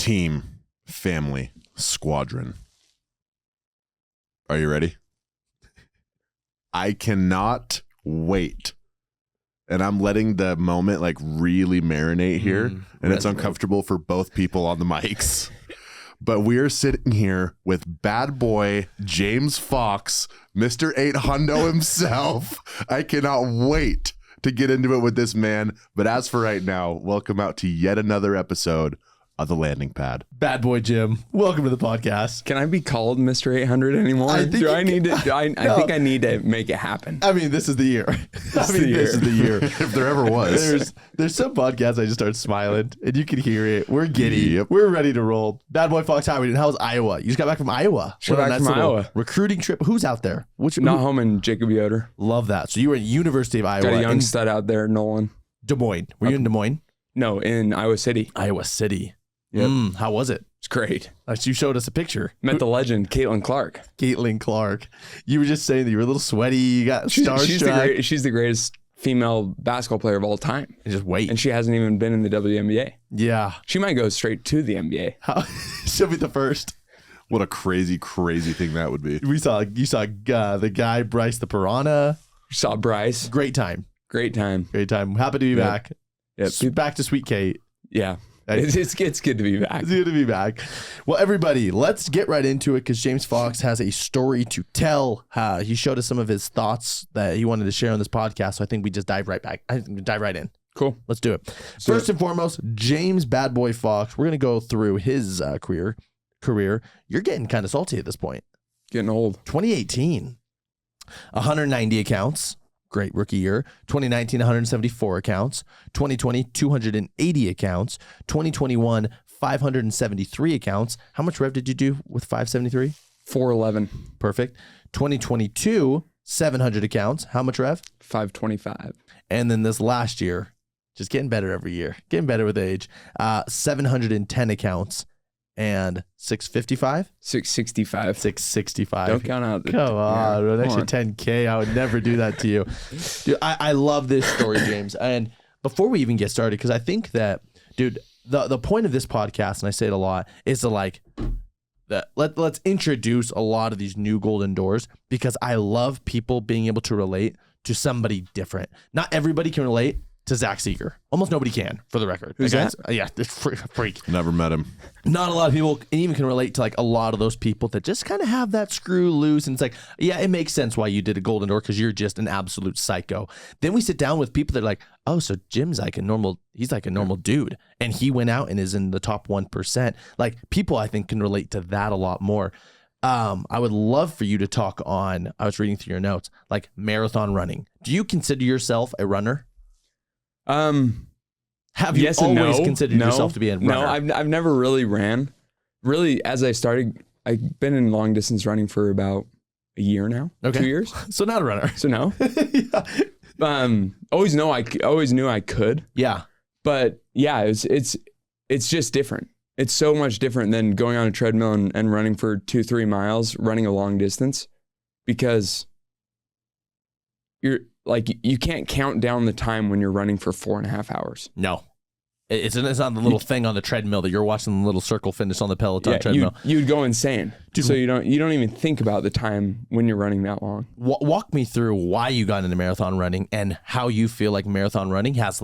team, family, squadron. Are you ready? I cannot wait. And I'm letting the moment like really marinate here. And it's uncomfortable for both people on the mics. But we're sitting here with bad boy James Fox, Mr. 800 himself. I cannot wait to get into it with this man. But as for right now, welcome out to yet another episode of The Landing Pad. Bad boy Jim, welcome to the podcast. Can I be called Mr. 800 anymore? I think I need to make it happen. I mean, this is the year. This is the year. If there ever was. There's some podcasts I just start smiling and you can hear it. We're giddy. Yep. We're ready to roll. Bad boy Fox, how are we doing? How was Iowa? You just got back from Iowa. Iowa. Recruiting trip. Who's out there? Nahum and Jacob Yoder. Love that. So you were at University of Iowa. Got a young stud out there, Nolan. Des Moines. Were you in Des Moines? No, in Iowa City. Iowa City. Yep. How was it? It's great. You showed us a picture. Met the legend, Caitlin Clark. Caitlin Clark. You were just saying that you were a little sweaty. You got starstruck. She's the greatest female basketball player of all time. Just wait. And she hasn't even been in the WNBA. Yeah. She might go straight to the NBA. She'll be the first. What a crazy, crazy thing that would be. You saw the guy, Bryce the Piranha. Saw Bryce. Great time. Great time. Happy to be back. Yep. Back to Sweet Kate. Yeah. It's good to be back. It's good to be back. Well, everybody, let's get right into it because James Fox has a story to tell. He showed us some of his thoughts that he wanted to share on this podcast. So I think we just dive right in. Cool. Let's do it. First and foremost, James Bad Boy Fox. We're going to go through his career. You're getting kind of salty at this point. Getting old. 2018, 190 accounts. Great rookie year. 2019, 174 accounts. 2020, 280 accounts. 2021, 573 accounts. How much rev did you do with 573? 411. Perfect. 2022, 700 accounts. How much rev? 525. And then this last year, just getting better every year. Getting better with age. 710 accounts. And 655? 665. 665. Don't count out. Come on, an extra 10K. I would never do that to you. Dude, I love this story, James. And before we even get started, because I think that, dude, the point of this podcast, and I say it a lot, is to let's introduce a lot of these new golden doors because I love people being able to relate to somebody different. Not everybody can relate to Zach Seeger. Almost nobody can, for the record. Who's that? Yeah, freak. Never met him. Not a lot of people even can relate to like a lot of those people that just kind of have that screw loose. And it's like, yeah, it makes sense why you did a golden door because you're just an absolute psycho. Then we sit down with people that are like, oh, so Jim's like he's like a normal dude. And he went out and is in the top 1%. Like people, I think, can relate to that a lot more. I would love for you to talk on, I was reading through your notes, like marathon running. Do you consider yourself a runner? Have you always considered yourself to be a runner? No, I've never really ran. Really, as I started, I've been in long distance running for about a year now. Okay. 2 years. So not a runner. So no. Yeah. Always knew I could. Yeah. But yeah, it's just different. It's so much different than going on a treadmill and running for 2-3 miles, running a long distance, because you can't count down the time when you're running for 4.5 hours. No. It's not the little thing on the treadmill that you're watching the little circle finish on the Peloton treadmill. You'd go insane. Dude, so you don't even think about the time when you're running that long. Walk me through why you got into marathon running and how you feel like marathon running has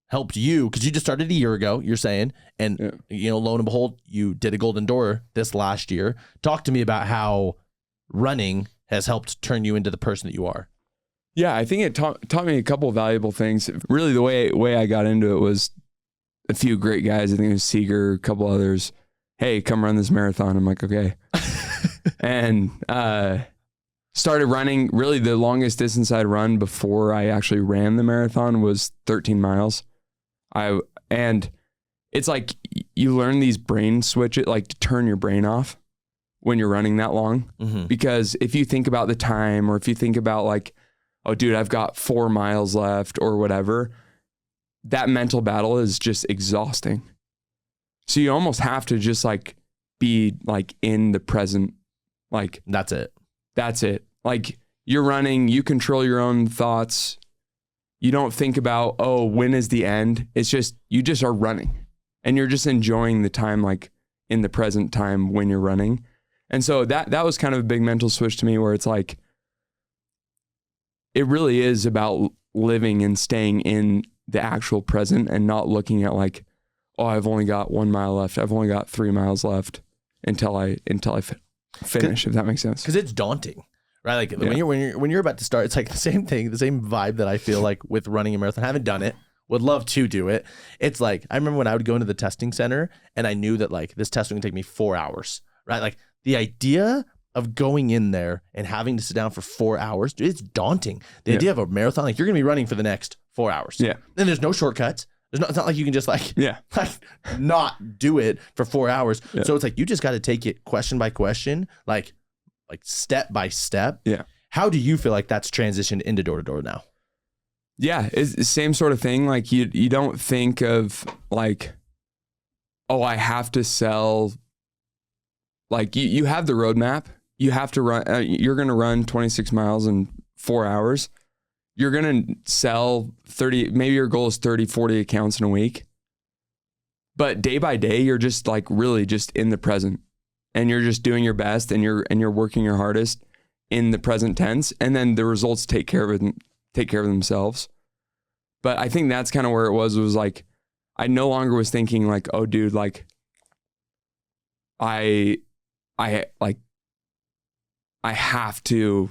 helped you, because you just started a year ago, you're saying, and lo and behold, you did a golden door this last year. Talk to me about how running has helped turn you into the person that you are. Yeah, I think it taught me a couple of valuable things. Really, the way I got into it was a few great guys. I think it was Seeger, a couple others. Hey, come run this marathon. I'm like, okay. And started running. Really, the longest distance I'd run before I actually ran the marathon was 13 miles. And it's like you learn these brain switches, like to turn your brain off when you're running that long. Mm-hmm. Because if you think about the time, or if you think about like, oh, dude, I've got 4 miles left or whatever, that mental battle is just exhausting. So you almost have to just be in the present. That's it. Like you're running, you control your own thoughts. You don't think about, oh, when is the end? It's just, you just are running. and you're just enjoying the time, like in the present time when you're running. And so that was kind of a big mental switch to me, where it's like, it really is about living and staying in the actual present and not looking at like, oh, I've only got 1 mile left. I've only got 3 miles left until I finish, if that makes sense. Because it's daunting, right? Like when you're about to start, it's like the same thing, the same vibe that I feel like with running a marathon. I haven't done it. Would love to do it. It's like, I remember when I would go into the testing center and I knew that like this test would take me 4 hours, right? Like the idea of going in there and having to sit down for 4 hours, dude, it's daunting. The idea of a marathon, like you're going to be running for the next 4 hours. Yeah. Then there's no shortcuts. It's not like you can just like not do it for 4 hours. Yeah. So it's like, you just got to take it question by question, like step by step. Yeah. How do you feel like that's transitioned into door-to-door now? Yeah, it's the same sort of thing. Like you don't think of like, oh, I have to sell. Like you have the roadmap. You have to run. You're going to run 26 miles in 4 hours. You're going to sell 30. Maybe your goal is 30, 40 accounts in a week. But day by day, you're just like really just in the present, and you're just doing your best, and you're working your hardest in the present tense, and then the results take care of themselves. But I think that's kind of where it was like, I no longer was thinking like, oh dude, like I have to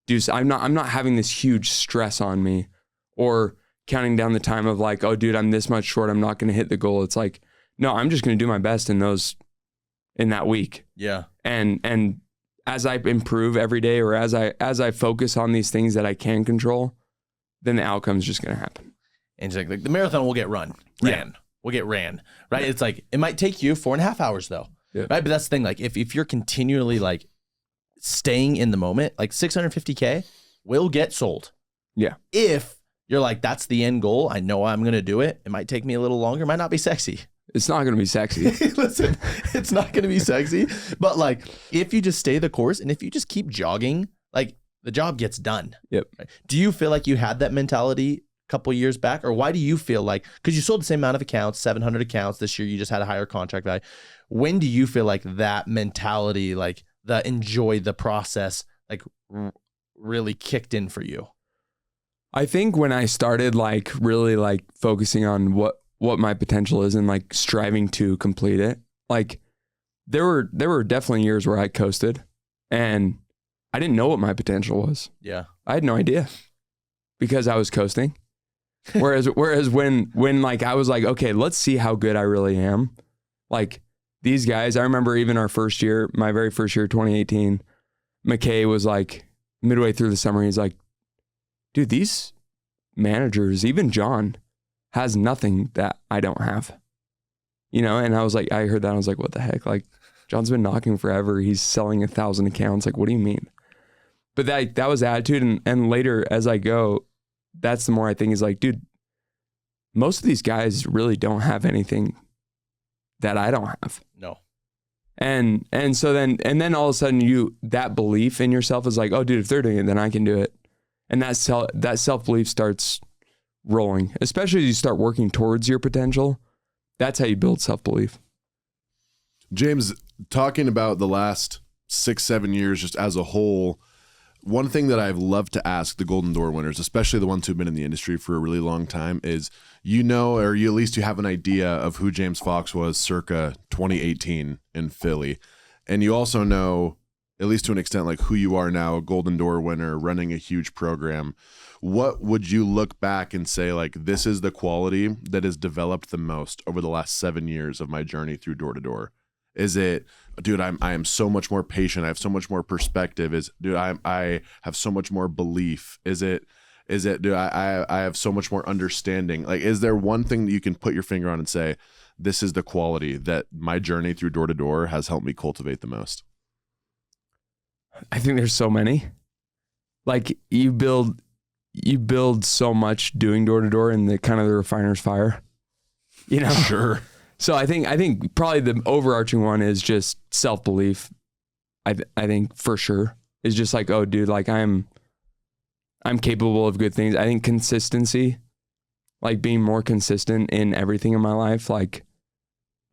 do, I'm not having this huge stress on me, or counting down the time of like, oh dude, I'm this much short, I'm not going to hit the goal. It's like, no, I'm just going to do my best in that week. Yeah. And as I improve every day, or as I focus on these things that I can control, then the outcome's just going to happen. And it's like the marathon will get ran. Will get ran, right? Yeah. It's like, it might take you 4.5 hours though, right? But that's the thing. Like if you're continually like staying in the moment, like 650K will get sold. Yeah. If you're like, that's the end goal, I know I'm going to do it. It might take me a little longer. It might not be sexy. It's not going to be sexy. Listen, it's not going to be sexy. But like, if you just stay the course and if you just keep jogging, like the job gets done. Yep. Right? Do you feel like you had that mentality a couple of years back? Or why do you feel like, because you sold the same amount of accounts, 700 accounts this year, you just had a higher contract value. When do you feel like that mentality, like the enjoy the process, like really kicked in for you? I think when I started like really like focusing on what my potential is and like striving to complete it, like there were definitely years where I coasted and I didn't know what my potential was. Yeah. I had no idea because I was coasting. Whereas when like I was like, okay, let's see how good I really am. Like these guys, I remember even our first year, my very first year, 2018, McKay was like midway through the summer, he's like, dude, these managers, even John, has nothing that I don't have. You know, and I was like, I heard that, I was like, what the heck? Like, John's been knocking forever. He's selling 1,000 accounts. Like, what do you mean? But that was the attitude. And later as I go, that's the more I think is like, dude, most of these guys really don't have anything that I don't have. No. And so then all of a sudden that belief in yourself is like, oh dude, if they're doing it, then I can do it. And that self-belief starts rolling, especially as you start working towards your potential. That's how you build self-belief. James, talking about the last 6-7 years just as a whole, one thing that I've loved to ask the Golden Door winners, especially the ones who've been in the industry for a really long time, is or you at least you have an idea of who James Fox was circa 2018 in Philly. And you also know, at least to an extent, like who you are now, a Golden Door winner, running a huge program. What would you look back and say, like, this is the quality that has developed the most over the last 7 years of my journey through door to door? Is it, dude, I am so much more patient. I have so much more perspective. I have so much more belief. Is it, dude, I have so much more understanding. Like, is there one thing that you can put your finger on and say, this is the quality that my journey through door to door has helped me cultivate the most? I think there's so many. Like you build so much doing door to door in the kind of the refiner's fire, you know? Sure. So I think probably the overarching one is just self-belief. I think for sure is just like, oh dude, like I'm capable of good things. I think consistency, like being more consistent in everything in my life. Like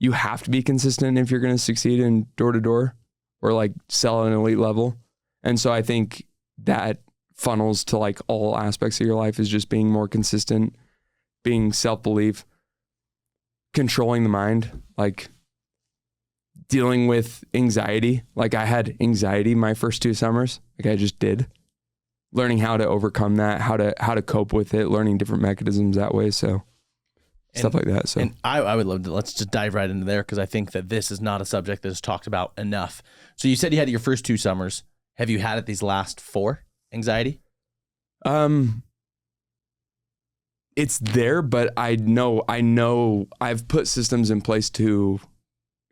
you have to be consistent if you're going to succeed in door to door or like sell at an elite level. And so I think that funnels to like all aspects of your life is just being more consistent, being self-belief, controlling the mind, like dealing with anxiety. Like I had anxiety my first 2 summers. Like I just did. Learning how to overcome that, how to cope with it, learning different mechanisms that way. So stuff like that. So and I would love to, let's just dive right into there because I think that this is not a subject that is talked about enough. So you said you had your first 2 summers. Have you had it these last 4, anxiety? It's there, but I know I've put systems in place to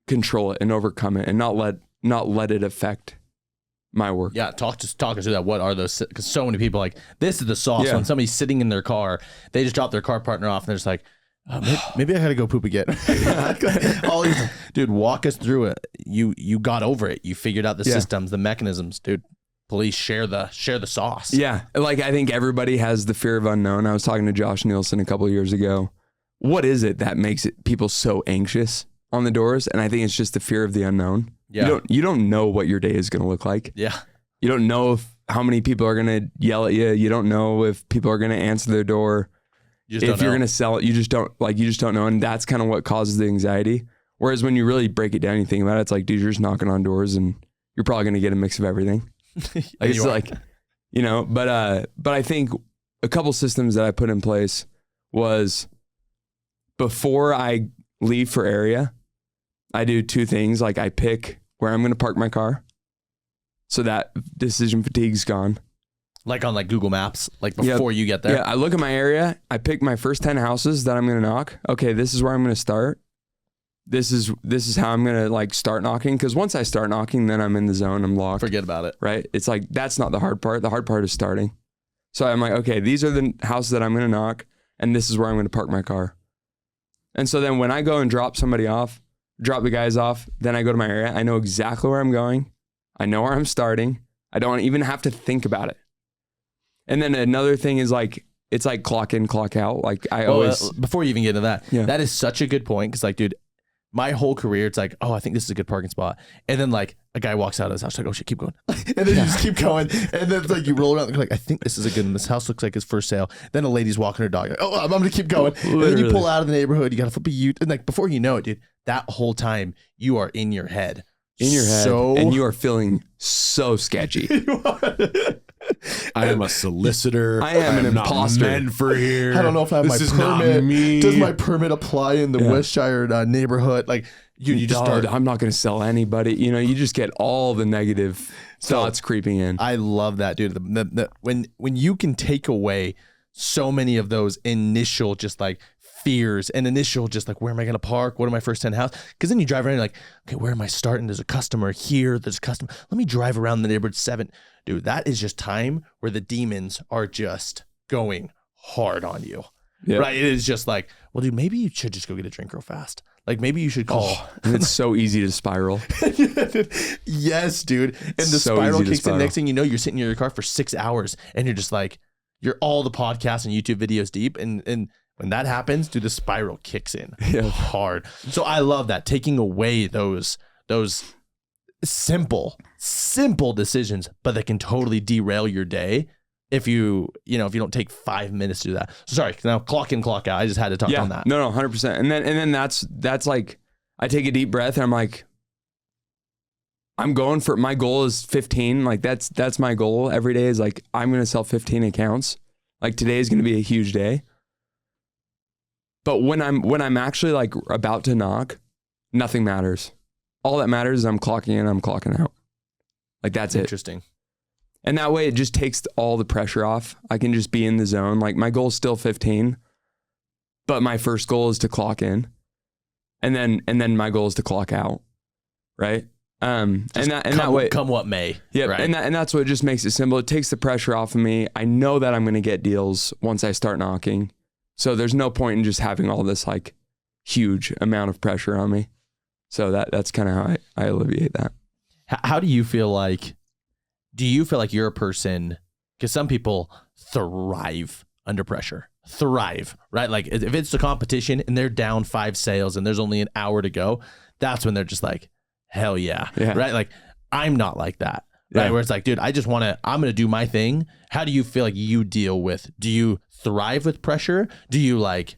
control it and overcome it and not let it affect my work. Yeah, talk us through that. What are those? Because so many people like, this is the sauce. Yeah. When somebody's sitting in their car, they just drop their car partner off and they're just like, maybe I gotta go poop again. Dude, walk us through it. You got over it. You figured out the systems, the mechanisms, dude. Please share the sauce. Yeah, like I think everybody has the fear of unknown. I was talking to Josh Nielsen a couple of years ago. What is it that makes people so anxious on the doors? And I think it's just the fear of the unknown. Yeah. You don't know what your day is going to look like. Yeah. You don't know how many people are going to yell at you. You don't know if people are going to answer their door. If you're going to sell it, you just don't know. And that's kind of what causes the anxiety. Whereas when you really break it down, you think about it, it's like, dude, you're just knocking on doors and you're probably going to get a mix of everything. Like it's like, you know, but I think a couple systems that I put in place was before I leave for area, I do 2 things. Like I pick where I'm going to park my car. So that decision fatigue's gone. Like on like Google Maps, like before you get there. Yeah, I look at my area. I pick my first 10 houses that I'm going to knock. Okay, this is where I'm going to start. This is how I'm going to like start knocking. Because once I start knocking, then I'm in the zone. I'm locked. Forget about it. Right? It's like, that's not the hard part. The hard part is starting. So I'm like, okay, these are the houses that I'm going to knock. And this is where I'm going to park my car. And so then when I go and drop the guys off, then I go to my area. I know exactly where I'm going. I know where I'm starting. I don't even have to think about it. And then another thing is like, it's like clock in, clock out. Like before you even get into that, that is such a good point. Cause like, dude, my whole career, it's like, oh, I think this is a good parking spot. And then like a guy walks out of his house, like, oh shit, keep going. And then you just keep going. And then it's like you roll around, like, I think this is a good one. This house looks like it's for sale. Then a lady's walking her dog. Like, oh, I'm gonna keep going. Literally. And then you pull out of the neighborhood, you gotta flip a U. And like before you know it, dude, that whole time you are in your head. And you are feeling so sketchy. I am a solicitor. I am an imposter. Not meant for here. I don't know if I have this my permit. Not me. Does my permit apply in the Westshire neighborhood? Like you just start. I'm not going to sell anybody. You know, you just get all the negative thoughts creeping in. I love that, dude. When you can take away so many of those initial just like fears and initial just like, where am I going to park? What are my first 10 houses? Because then you drive around and you're like, okay, where am I starting? There's a customer here. There's a customer. Let me drive around the neighborhood 7. Dude, that is just time where the demons are just going hard on you. Yep. Right? It is just like, well, dude, maybe you should just go get a drink real fast. Like maybe you should call. And it's so easy to spiral. Yes, dude. And the spiral kicks in. Next thing you know, you're sitting in your car for 6 hours and you're just like, you're all the podcasts and YouTube videos deep. And when that happens, dude, the spiral kicks in hard. So I love that, taking away those simple decisions, but that can totally derail your day if you don't take 5 minutes to do that. So sorry, now clock in, clock out. I just had to talk on that. No, 100%. And then that's like, I take a deep breath and I'm like, I'm going for, my goal is 15. Like that's my goal every day is like, I'm going to sell 15 accounts. Like today is going to be a huge day. But when I'm actually like about to knock, nothing matters. All that matters is I'm clocking in, I'm clocking out. Like that's it. Interesting. And that way it just takes all the pressure off. I can just be in the zone. Like my goal is still 15, but my first goal is to clock in. And then my goal is to clock out. Right? That way, come what may. Yeah. Right? And that's what just makes it simple. It takes the pressure off of me. I know that I'm going to get deals once I start knocking. So there's no point in just having all this like huge amount of pressure on me. So that's kind of how I alleviate that. How do you feel like you're a person, because some people thrive under pressure, thrive, right? Like if it's a competition and they're down 5 sales and there's only an hour to go, that's when they're just like, hell yeah. Right? Like I'm not like that. Right. Yeah. Where it's like, dude, I'm going to do my thing. How do you feel like you deal with, do you thrive with pressure? Do you like,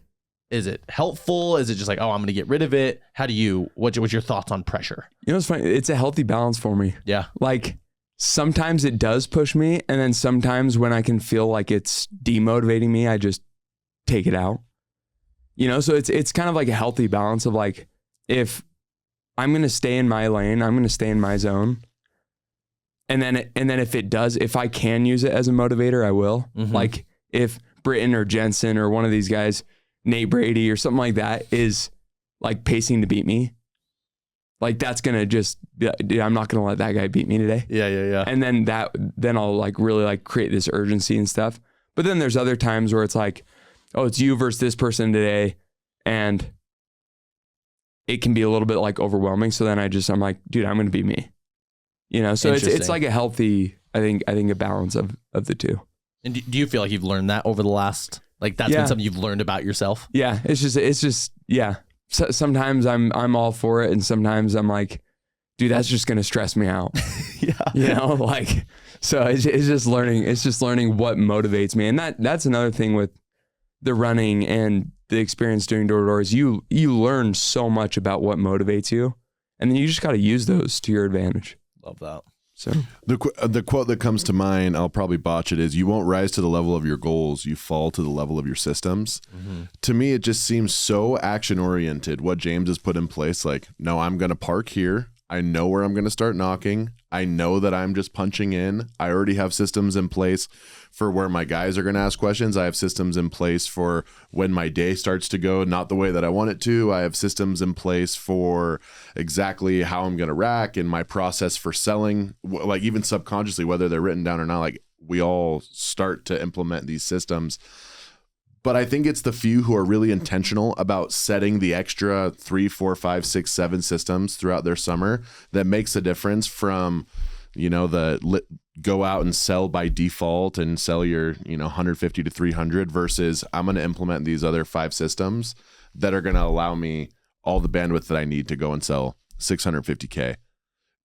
is it helpful? Is it just like, oh, I'm going to get rid of it? How do you, what's your thoughts on pressure? You know, it's funny. It's a healthy balance for me. Yeah. Like sometimes it does push me. And then sometimes when I can feel like it's demotivating me, I just take it out, you know? So it's kind of like a healthy balance of like, if I'm going to stay in my lane, I'm going to stay in my zone. And then if I can use it as a motivator, I will. Mm-hmm. Like if Britton or Jensen or one of these guys, Nate Brady or something like that, is like pacing to beat me, like that's gonna just, dude, I'm not gonna let that guy beat me today. Yeah. And then I'll like really like create this urgency and stuff. But then there's other times where it's like, oh, it's you versus this person today, and it can be a little bit like overwhelming. So then I'm like, dude, I'm gonna be me. You know, so it's like a healthy, I think a balance of the two. And do you feel like you've learned that over the last, like that's been something you've learned about yourself? Yeah, it's just yeah. So sometimes I'm all for it, and sometimes I'm like, dude, that's just gonna stress me out. Yeah, you know, like so it's just learning. It's just learning what motivates me, and that's another thing with the running and the experience doing door to door is you learn so much about what motivates you, and then you just got to use those to your advantage. Love that. So the quote that comes to mind, I'll probably botch it, is you won't rise to the level of your goals, you fall to the level of your systems. Mm-hmm. To me, it just seems so action oriented what James has put in place. Like, no, I'm going to park here. I know where I'm going to start knocking. I know that I'm just punching in. I already have systems in place for where my guys are going to ask questions. I have systems in place for when my day starts to go not the way that I want it to. I have systems in place for exactly how I'm going to rack and my process for selling, like even subconsciously, whether they're written down or not, like we all start to implement these systems. But I think it's the few who are really intentional about setting the extra 3, 4, 5, 6, 7 systems throughout their summer that makes a difference from, you know, go out and sell by default and sell your, 150 to 300 versus I'm going to implement these other 5 systems that are going to allow me all the bandwidth that I need to go and sell 650K.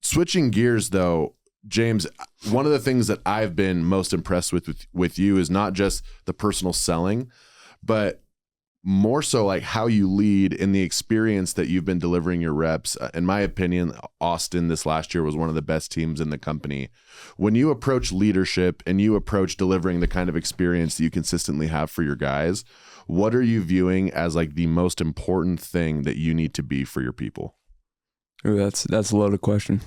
Switching gears though, James, one of the things that I've been most impressed with you is not just the personal selling, but more so like how you lead in the experience that you've been delivering your reps. In my opinion, Austin this last year was one of the best teams in the company. When you approach leadership and you approach delivering the kind of experience that you consistently have for your guys, what are you viewing as like the most important thing that you need to be for your people? Ooh, that's a loaded question.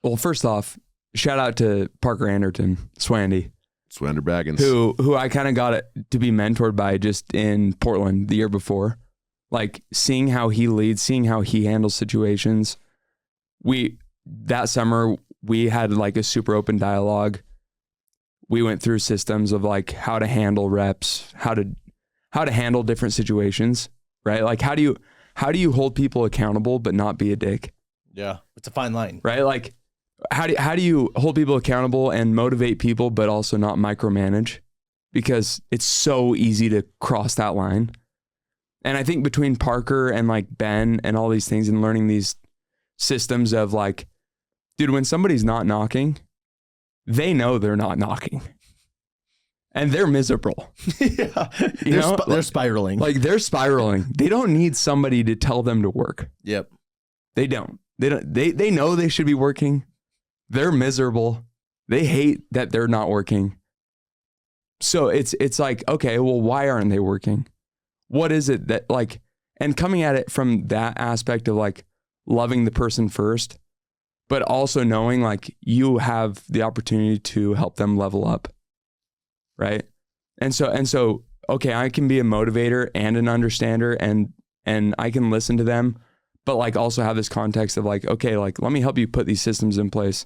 Well, first off, shout out to Parker Anderton, Swandy Baggins, who I kind of got to be mentored by just in Portland the year before. Like seeing how he leads, seeing how he handles situations. That summer we had like a super open dialogue. We went through systems of like how to handle reps, how to handle different situations, right? Like how do you hold people accountable but not be a dick? Yeah, it's a fine line, right? Like how do you hold people accountable and motivate people but also not micromanage? Because it's so easy to cross that line. And I think between Parker and like Ben and all these things and learning these systems of like, dude, when somebody's not knocking, they know they're not knocking. And they're miserable. Yeah. They're spiraling. Like they're spiraling. They don't need somebody to tell them to work. Yep. They don't. They know they should be working. They're miserable. They hate that they're not working. So it's like, okay, well, why aren't they working? What is it that like, and coming at it from that aspect of like loving the person first, but also knowing like you have the opportunity to help them level up. Right. And so, okay, I can be a motivator and an understander and I can listen to them, but like also have this context of like, okay, like let me help you put these systems in place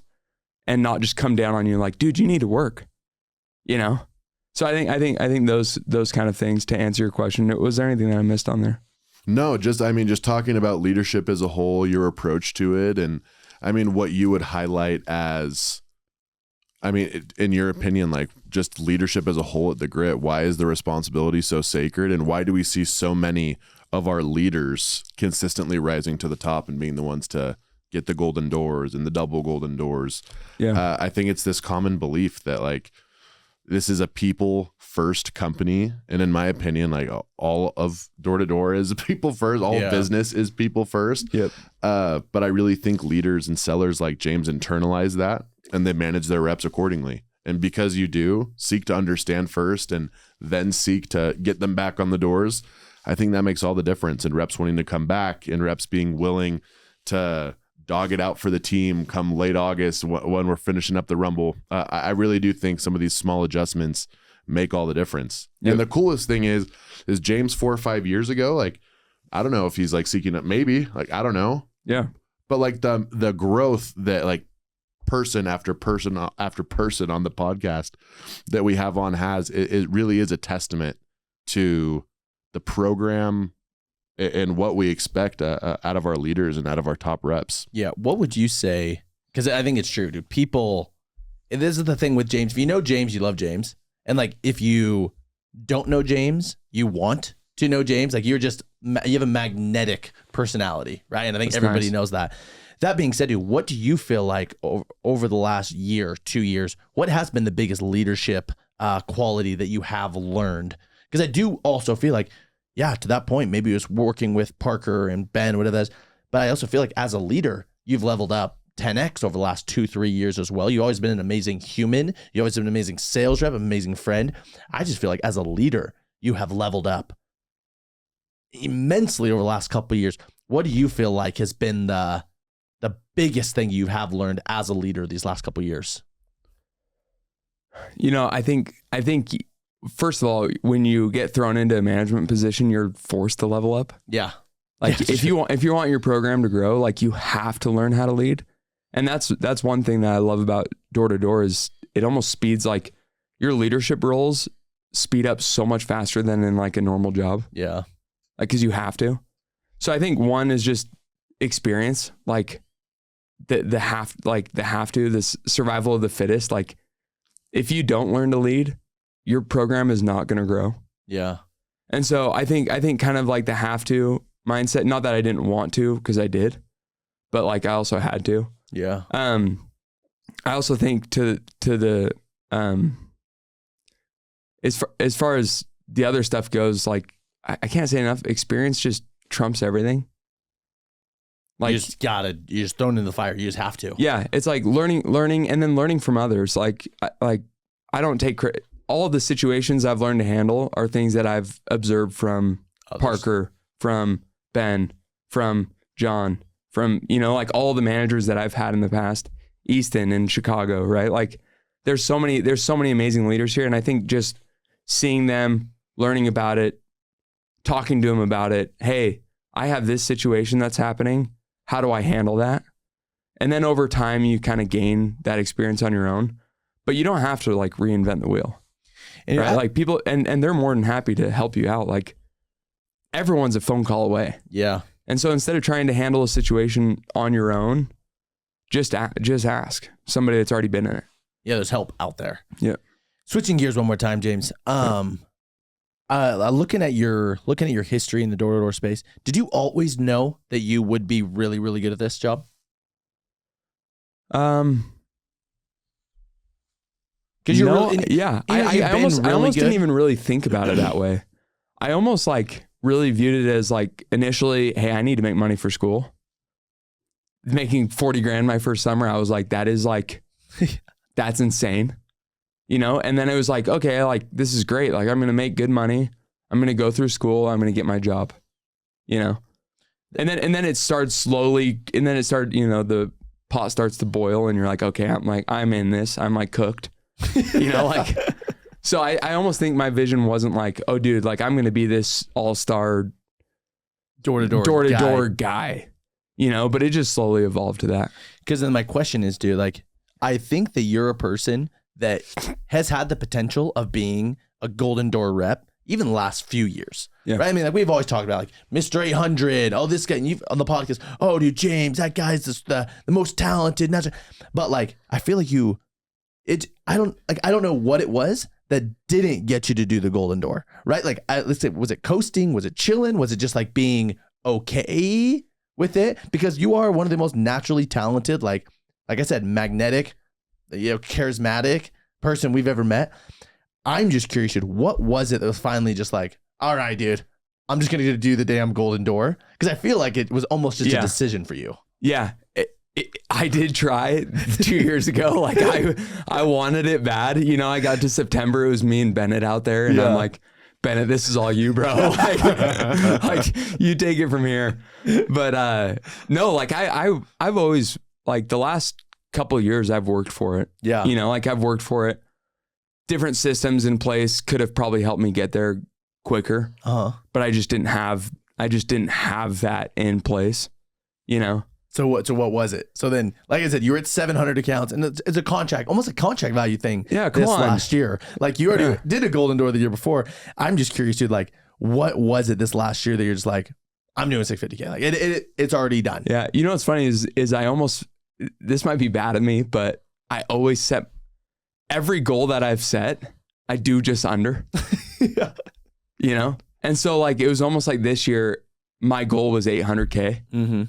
and not just come down on you like, dude, you need to work, you know? So I think those kind of things to answer your question. Was there anything that I missed on there? No, just talking about leadership as a whole, your approach to it. And I mean, what you would highlight as, I mean, in your opinion, like just leadership as a whole at the Grit. Why is the responsibility so sacred, and why do we see so many of our leaders consistently rising to the top and being the ones to get the golden doors and the double golden doors? Yeah. I think it's this common belief that like this is a people first company, and in my opinion, like all of door to door is people first. All business is people first. Yep. But I really think leaders and sellers like James internalize that, and they manage their reps accordingly. And because you do seek to understand first and then seek to get them back on the doors, I think that makes all the difference. And reps wanting to come back, and reps being willing to dog it out for the team come late August when we're finishing up the Rumble. I really do think some of these small adjustments make all the difference. Yep. And the coolest thing is James 4 or 5 years ago, like, I don't know if he's like seeking it, maybe, like, I don't know. Yeah. But like the growth that like person after person after person on the podcast that we have on has, it really is a testament to the program and what we expect out of our leaders and out of our top reps. Yeah. What would you say? Because I think it's true, dude. People, and this is the thing with James. If you know James, you love James. And like, if you don't know James, you want to know James. Like, you have a magnetic personality, right? And I think That's everybody nice. knows that. That being said, dude, what do you feel like over the last year, 2 years, what has been the biggest leadership quality that you have learned? Because I do also feel like, yeah, to that point, maybe it was working with Parker and Ben, whatever that is. But I also feel like as a leader, you've leveled up 10x over the last 2-3 years as well. You've always been an amazing human. You've always been an amazing sales rep, amazing friend. I just feel like as a leader, you have leveled up immensely over the last couple of years. What do you feel like has been the biggest thing you have learned as a leader these last couple of years? You know, I think first of all, when you get thrown into a management position, you're forced to level up. Yeah. Like if you want your program to grow, like you have to learn how to lead. And that's one thing that I love about door to door is it almost speeds, like your leadership roles speed up so much faster than in like a normal job. Yeah. Like, cause you have to. So I think one is just experience, like this survival of the fittest. Like if you don't learn to lead, your program is not going to grow. Yeah. And so I think kind of like the have to mindset, not that I didn't want to, because I did, but like I also had to. Yeah. I also think to the as far as the other stuff goes, like I can't say enough. Experience just trumps everything. Like you just thrown in the fire. You just have to. Yeah, it's like learning, and then learning from others. Like I don't take credit. All of the situations I've learned to handle are things that I've observed from Others. Parker, from Ben, from John, from, you know, like all the managers that I've had in the past, Easton in Chicago, right? Like there's so many amazing leaders here. And I think just seeing them, learning about it, talking to them about it. Hey, I have this situation that's happening. How do I handle that? And then over time, you kind of gain that experience on your own, but you don't have to like reinvent the wheel. And right? Like people, and they're more than happy to help you out. Like everyone's a phone call away. Yeah. And so instead of trying to handle a situation on your own, just ask somebody that's already been in it. Yeah, there's help out there. Yeah. Switching gears one more time, James. Looking at your history in the door-to-door space, did you always know that you would be really, really good at this job? Because you're no, really, yeah. I almost didn't even really think about it that way. I almost like really viewed it as like initially, hey, I need to make money for school. Making 40 grand my first summer, I was like, that is like, that's insane, you know? And then it was like, okay, like this is great. Like I'm going to make good money. I'm going to go through school. I'm going to get my job, you know? And then it started slowly. And then it started, you know, the pot starts to boil and you're like, okay, I'm in this. I'm like cooked, you know, like, so I almost think my vision wasn't like, oh dude, like I'm going to be this all-star door-to-door guy, you know, but it just slowly evolved to that. Because then my question is, dude, like, I think that you're a person that has had the potential of being a golden door rep even the last few years. Yeah. Right? I mean, like we've always talked about like Mr. 800, oh, this guy, and you've on the podcast, oh, dude, James, that guy's the most talented. But like, I feel like you I don't know what it was that didn't get you to do the golden door, right? Like, let's say, was it coasting? Was it chilling? Was it just like being okay with it? Because you are one of the most naturally talented, like I said, magnetic, charismatic person we've ever met. I'm just curious, dude, what was it that was finally just like, all right, dude, I'm just going to do the damn golden door? Because I feel like it was almost just a decision for you. Yeah. I did try it 2 years ago. Like I wanted it bad. You know, I got to September. It was me and Bennett out there. And I'm like, Bennett, this is all you, bro. like you take it from here. But no, like I've always, like the last couple of years I've worked for it. Yeah. You know, like I've worked for it. Different systems in place could have probably helped me get there quicker. But I just didn't have that in place, you know? So what was it? So then, like I said, you were at 700 accounts, and it's a contract, almost a contract value thing. Yeah, come on. Last year, like you already did a golden door the year before. I'm just curious, dude. Like, what was it this last year that you're just like, I'm doing 650K? Like it's already done. Yeah, you know what's funny is I almost, this might be bad of me, but I always set every goal that I've set, I do just under. Yeah. You know, and so like it was almost like this year, my goal was 800K. Mm-hmm.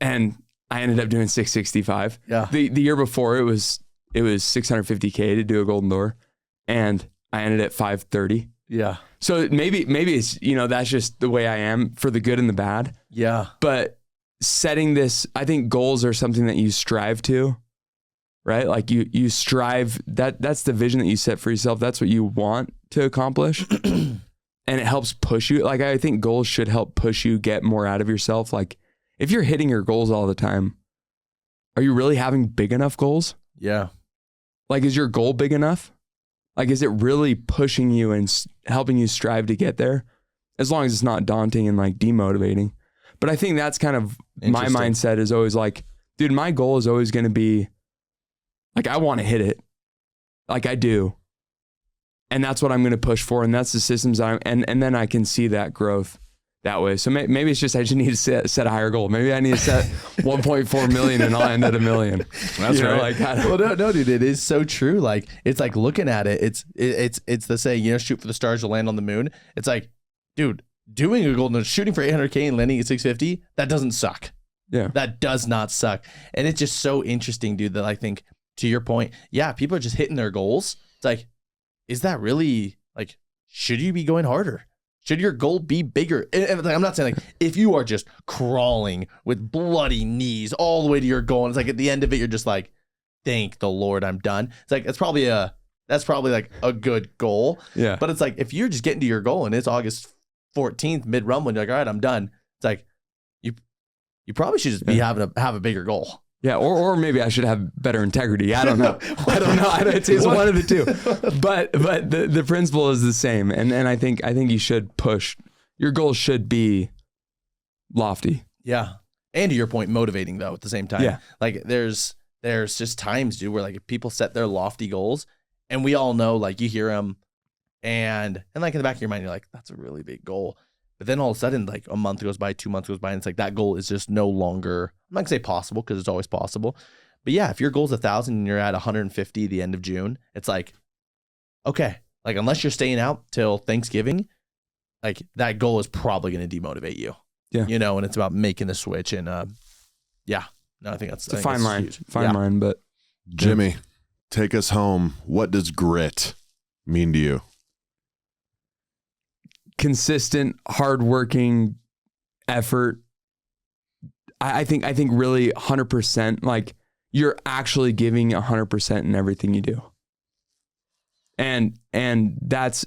And I ended up doing 665. Yeah. The year before it was 650K to do a golden door, and I ended at 530. Yeah. So maybe it's, you know, that's just the way I am, for the good and the bad. Yeah. But setting this, I think goals are something that you strive to, right? Like you strive, that's the vision that you set for yourself. That's what you want to accomplish. And it helps push you. Like I think goals should help push you get more out of yourself. Like, if you're hitting your goals all the time, are you really having big enough goals? Yeah. Like, is your goal big enough? Like, is it really pushing you and helping you strive to get there? As long as it's not daunting and like demotivating. But I think that's kind of my mindset, is always like, dude, my goal is always going to be like, I want to hit it. Like I do. And that's what I'm going to push for. And that's the systems and then I can see that growth that way. So maybe it's just, I just need to set a higher goal. Maybe I need to set 1.4 million and I'll end at $1 million. That's right. Like, well, no, dude, it is so true. Like, it's like looking at it, it's the saying, you know, shoot for the stars, you'll land on the moon. It's like, dude, doing a golden, shooting for 800K and landing at 650, that doesn't suck. Yeah. That does not suck. And it's just so interesting, dude, that I think, to your point, yeah, people are just hitting their goals. It's like, is that really, like, should you be going harder? Should your goal be bigger? And I'm not saying like, if you are just crawling with bloody knees all the way to your goal, and it's like at the end of it, you're just like, thank the Lord, I'm done. It's like, that's probably like a good goal. Yeah. But it's like, if you're just getting to your goal and it's August 14th, mid-rumble, and you're like, all right, I'm done. It's like, you probably should just be have a bigger goal. Yeah, or maybe I should have better integrity. I don't know. It's one of the two. But the principle is the same, and I think you should push. Your goals should be lofty. Yeah, and to your point, motivating though at the same time. Yeah, like there's just times, dude, where like if people set their lofty goals, and we all know, like you hear them, and like in the back of your mind, you're like, that's a really big goal. But then all of a sudden, like a month goes by, 2 months goes by, and it's like that goal is just no longer, I'm not gonna say possible because it's always possible. But yeah, if your goal's 1,000 and you're at 150 the end of June, it's like, okay, like unless you're staying out till Thanksgiving, like that goal is probably gonna demotivate you. Yeah. You know, and it's about making the switch. And yeah, no, I think that's a fine line. Fine line, but Jimmy, take us home. What does grit mean to you? Consistent, hardworking effort. I think really 100%, like you're actually giving 100% in everything you do. And that's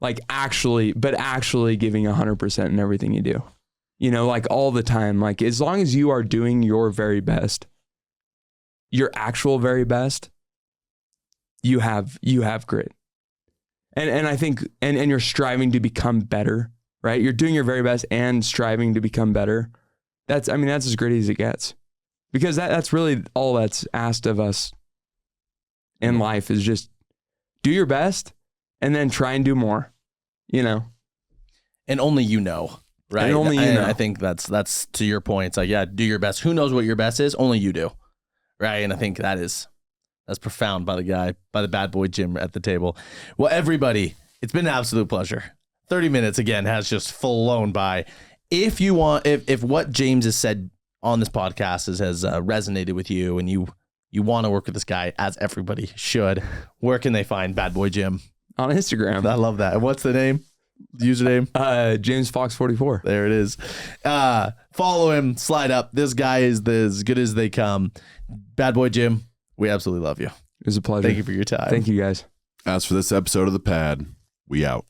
like actually giving 100% in everything you do. You know, like all the time, like as long as you are doing your very best, your actual very best, you have grit. And I think, and you're striving to become better, right? You're doing your very best and striving to become better. That's as gritty as it gets, because that's really all that's asked of us in life, is just do your best and then try and do more, you know? And only you know, right? And only you know. I think that's to your point. It's like, yeah, do your best. Who knows what your best is? Only you do. Right. And I think that is That's profound by the bad boy Jim at the table. Well, everybody, it's been an absolute pleasure. 30 minutes again has just flown by. If you want, if what James has said on this podcast has resonated with you and you want to work with this guy, as everybody should, where can they find Bad Boy Jim? On Instagram. I love that. And what's the name? The username? James Fox 44. There it is. Follow him, slide up. This guy is as good as they come. Bad Boy Jim, we absolutely love you. It was a pleasure. Thank you for your time. Thank you, guys. As for this episode of The Pad, we out.